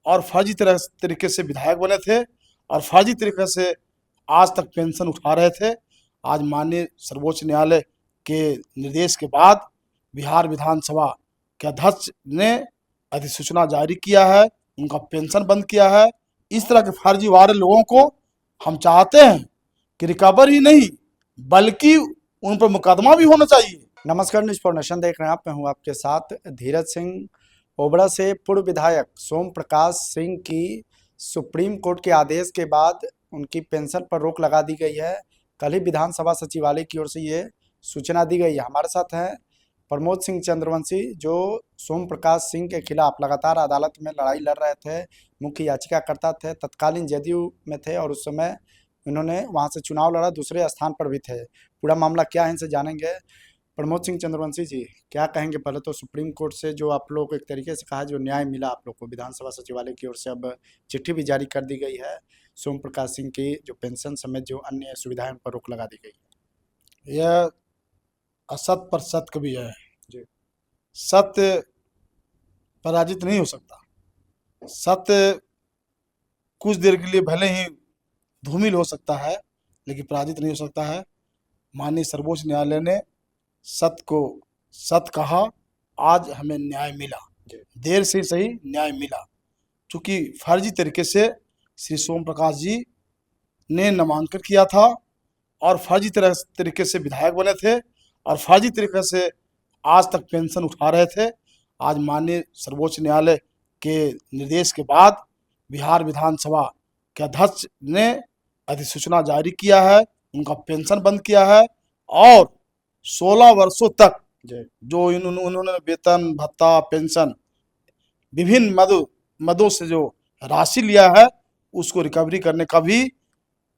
और फर्जी तरीके से विधायक बने थे और फर्जी तरीके से आज तक पेंशन उठा रहे थे। आज माननीय सर्वोच्च न्यायालय के निर्देश के बाद बिहार विधानसभा के अध्यक्ष ने अधिसूचना जारी किया है, उनका पेंशन बंद किया है। इस तरह के फर्जीवाड़े लोगों को हम चाहते हैं कि रिकवर ही नहीं बल्कि उन पर मुकदमा भी होना चाहिए। नमस्कार, न्यूज फॉर नेशन देख रहे हैं आप। मैं हूं आपके साथ धीरज सिंह। ओबरा से पूर्व विधायक सोम प्रकाश सिंह की सुप्रीम कोर्ट के आदेश के बाद उनकी पेंशन पर रोक लगा दी गई है। कल ही विधानसभा सचिवालय की ओर से ये सूचना दी गई है। हमारे साथ हैं प्रमोद सिंह चंद्रवंशी, जो सोम प्रकाश सिंह के खिलाफ लगातार अदालत में लड़ाई लड़ रहे थे, मुख्य याचिकाकर्ता थे, तत्कालीन जदयू में थे और उस समय इन्होंने वहां से चुनाव लड़ा, दूसरे स्थान पर भी थे। पूरा मामला क्या है इनसे जानेंगे। प्रमोद सिंह चंद्रवंशी जी, क्या कहेंगे? पहले तो सुप्रीम कोर्ट से जो आप लोग को एक तरीके से कहा जो न्याय मिला आप लोग को, विधानसभा सचिवालय की ओर से अब चिट्ठी भी जारी कर दी गई है। सोम प्रकाश सिंह की जो पेंशन समेत जो अन्य सुविधाएं उन पर रोक लगा दी गई है। यह असत पर सत्य कभी है जी। सत्य पराजित नहीं हो सकता। सत्य कुछ देर के लिए भले ही धूमिल हो सकता है लेकिन पराजित नहीं हो सकता है। माननीय सर्वोच्च न्यायालय ने सत्य को सत्य कहा, आज हमें न्याय मिला, देर से सही न्याय मिला। चूंकि फर्जी तरीके से श्री सोम प्रकाश जी ने नामांकन किया था और फर्जी तरीके से विधायक बने थे और फर्जी तरीके से आज तक पेंशन उठा रहे थे। आज माननीय सर्वोच्च न्यायालय के निर्देश के बाद बिहार विधानसभा के अध्यक्ष ने अधिसूचना जारी किया है, उनका पेंशन बंद किया है और 16 वर्षों तक जो उन्होंने वेतन भत्ता पेंशन विभिन्न मदों से जो राशि लिया है उसको रिकवरी करने का भी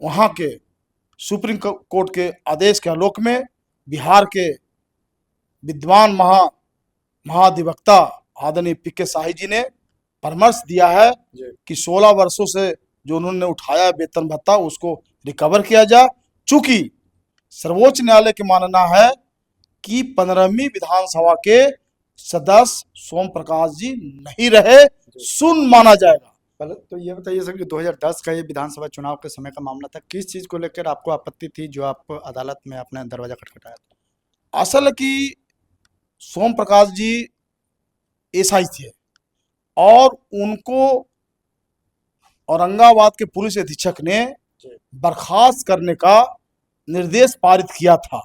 वहाँ के सुप्रीम कोर्ट के आदेश के आलोक में बिहार के विद्वान महाधिवक्ता आदरणीय पी.के. शाही जी ने परामर्श दिया है कि 16 वर्षों से जो उन्होंने उठाया वेतन भत्ता उसको रिकवर किया जाए। चूंकि सर्वोच्च न्यायालय के मानना है कि 15वीं विधानसभा के सदस्य सोम प्रकाश जी नहीं रहे, सुन माना जाएगा। पहले तो ये बताइए सर कि 2010 का ये विधानसभा चुनाव के समय का मामला था, किस चीज को लेकर आपको आपत्ति थी जो आप अदालत में अपने दरवाजा खटखटाया था? असल की सोम प्रकाश जी एसआई थे और उनको औरंगाबाद के पुलिस अधीक्षक ने बर्खास्त करने का निर्देश पारित किया था।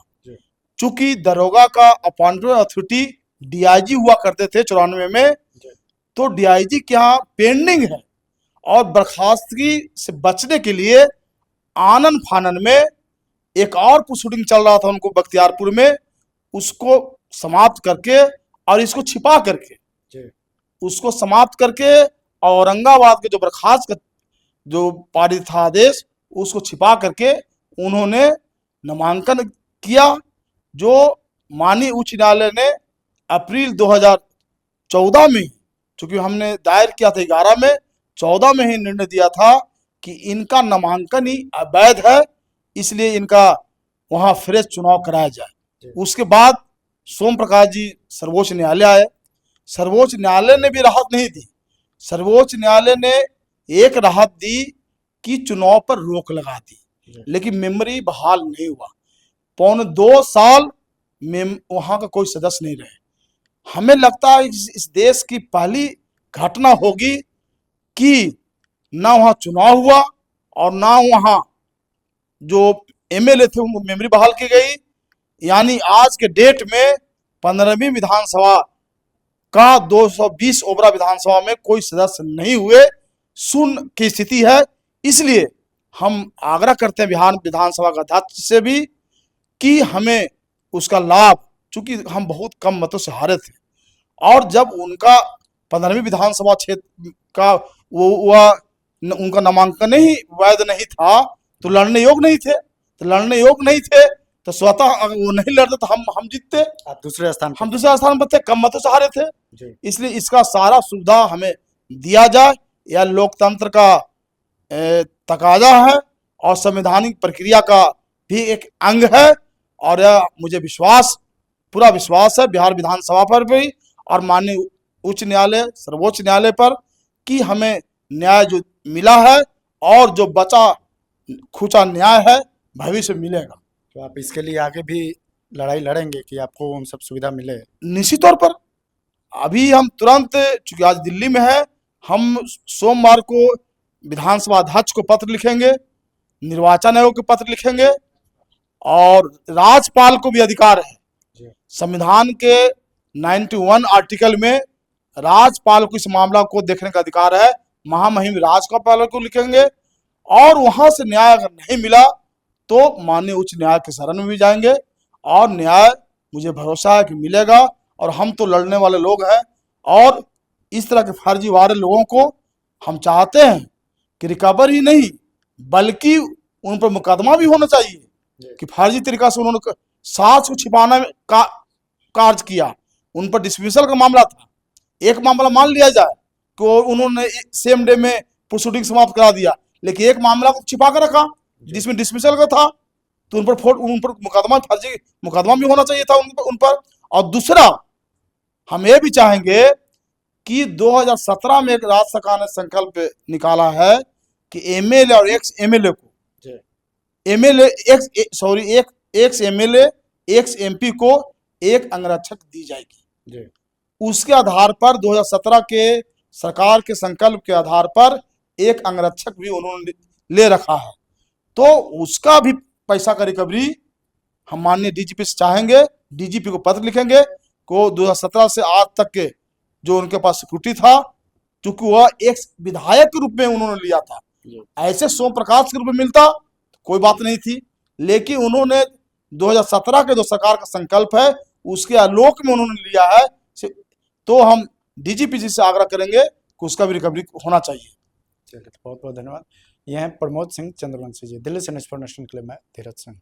चूंकि दरोगा का अपॉइंटमेंट अथॉरिटी डीआईजी हुआ करते थे 94 में, तो डीआईजी के यहाँ पेंडिंग है और बर्खास्तगी से बचने के लिए आनन फानन में एक और प्रोसीडिंग चल रहा था उनको बख्तियारपुर में, उसको समाप्त करके और इसको छिपा करके उसको समाप्त करके औरंगाबाद के जो बर्खास्त का जो पारित था आदेश उसको छिपा करके उन्होंने नामांकन किया, जो माननीय उच्च न्यायालय ने अप्रैल 2014 में, चूंकि हमने दायर किया था 11 में, 14 में ही निर्णय दिया था कि इनका नामांकन ही अवैध है, इसलिए इनका वहां फ्रेश चुनाव कराया जाए। उसके बाद सोम प्रकाश जी सर्वोच्च न्यायालय आए। सर्वोच्च न्यायालय ने भी राहत नहीं दी। सर्वोच्च न्यायालय ने एक राहत दी कि चुनाव पर रोक लगा दी, लेकिन मेमोरी बहाल नहीं हुआ। 1.25 साल में वहां का कोई सदस्य नहीं रहे। हमें लगता है इस देश की पहली घटना होगी कि ना वहां चुनाव हुआ और ना वहां जो एमएलए थे उनको मेमोरी बहाल की गई। यानी आज के डेट में 15वीं विधानसभा का 220 ओबरा विधानसभा में कोई सदस्य नहीं हुए, शून्य की स्थिति है। इसलिए हम आग्रह करते हैं बिहार विधानसभा का अध्यक्ष से भी कि हमें उसका लाभ, चूंकि हम बहुत कम मतों से हारे थे और जब उनका 15वीं विधानसभा क्षेत्र का उनका नामांकन ही वैध नहीं था तो लड़ने योग्य नहीं थे, तो स्वतः अगर वो नहीं लड़ते तो हम जीतते। आप दूसरे स्थान हम दूसरे स्थान पर थे, कम मतों से हारे थे। इसलिए इसका सारा सुविधा हमें दिया जाए, यह लोकतंत्र का तकाजा है और संवैधानिक प्रक्रिया का भी एक अंग है। और यह मुझे पूरा विश्वास है बिहार विधानसभा पर भी और माननीय उच्च न्यायालय सर्वोच्च न्यायालय पर कि हमें न्याय जो मिला है और जो बचा खुचा न्याय है भविष्य में मिलेगा। तो आप इसके लिए आगे भी लड़ाई लड़ेंगे कि आपको उन सब सुविधा मिले? निश्चित तौर पर अभी हम तुरंत, चूंकि आज दिल्ली में है, हम सोमवार को विधानसभा अध्यक्ष को पत्र लिखेंगे, निर्वाचन आयोग को पत्र लिखेंगे और राज्यपाल को भी अधिकार है। संविधान के 91 आर्टिकल में राज्यपाल को इस मामला को देखने का अधिकार है। महामहिम राज्यपाल को लिखेंगे और वहां से न्याय अगर नहीं मिला तो माननीय उच्च न्यायालय के शरण में भी जाएंगे और न्याय मुझे भरोसा है कि मिलेगा। और हम तो लड़ने वाले लोग हैं और इस तरह के फर्जीवाड़े लोगों को हम चाहते हैं कि रिकवर ही नहीं बल्कि उन पर मुकदमा भी होना चाहिए कि फर्जी तरीका से उन्होंने साक्ष्य को छिपाना का कार्य किया। उन पर डिसमिसल का मामला था। एक मामला मान लिया जाए कि उन्होंने सेम डे में प्रोसीडिंग समाप्त करा दिया, लेकिन एक मामला को छिपा कर रखा जिसमें डिसमिसल का था, तो उन पर मुकदमा, फर्जी मुकदमा भी होना चाहिए था उन पर। और दूसरा हम ये भी चाहेंगे कि 2017 में एक राज्य सरकार ने संकल्प निकाला है कि एमएलए और एक्स एमएलए को एक्स एमएलए एक्स एमपी को एक अंगरक्षक दी जाएगी। उसके आधार पर 2017 के सरकार के संकल्प के आधार पर एक अंगरक्षक भी उन्होंने ले रखा है, तो उसका भी पैसा का रिकवरी हम माननीय डीजीपी से चाहेंगे। डीजीपी को पत्र लिखेंगे को 2017 से आज तक के जो उनके पास सिक्योरिटी था, क्योंकि वह एक विधायक के रूप में उन्होंने लिया था, ऐसे सोम प्रकाश के रूप में मिलता तो कोई बात नहीं थी, लेकिन उन्होंने 2017 के जो सरकार का संकल्प है उसके आलोक में उन्होंने लिया है, तो हम डीजीपी जी से आग्रह करेंगे कि उसका भी रिकवरी होना चाहिए। चलिए, बहुत बहुत धन्यवाद। यह हैं प्रमोद सिंह चंद्रवंशी जी। दिल्ली से न्यूज़ फॉर नेशन के लिए मैं धीरज सिंह।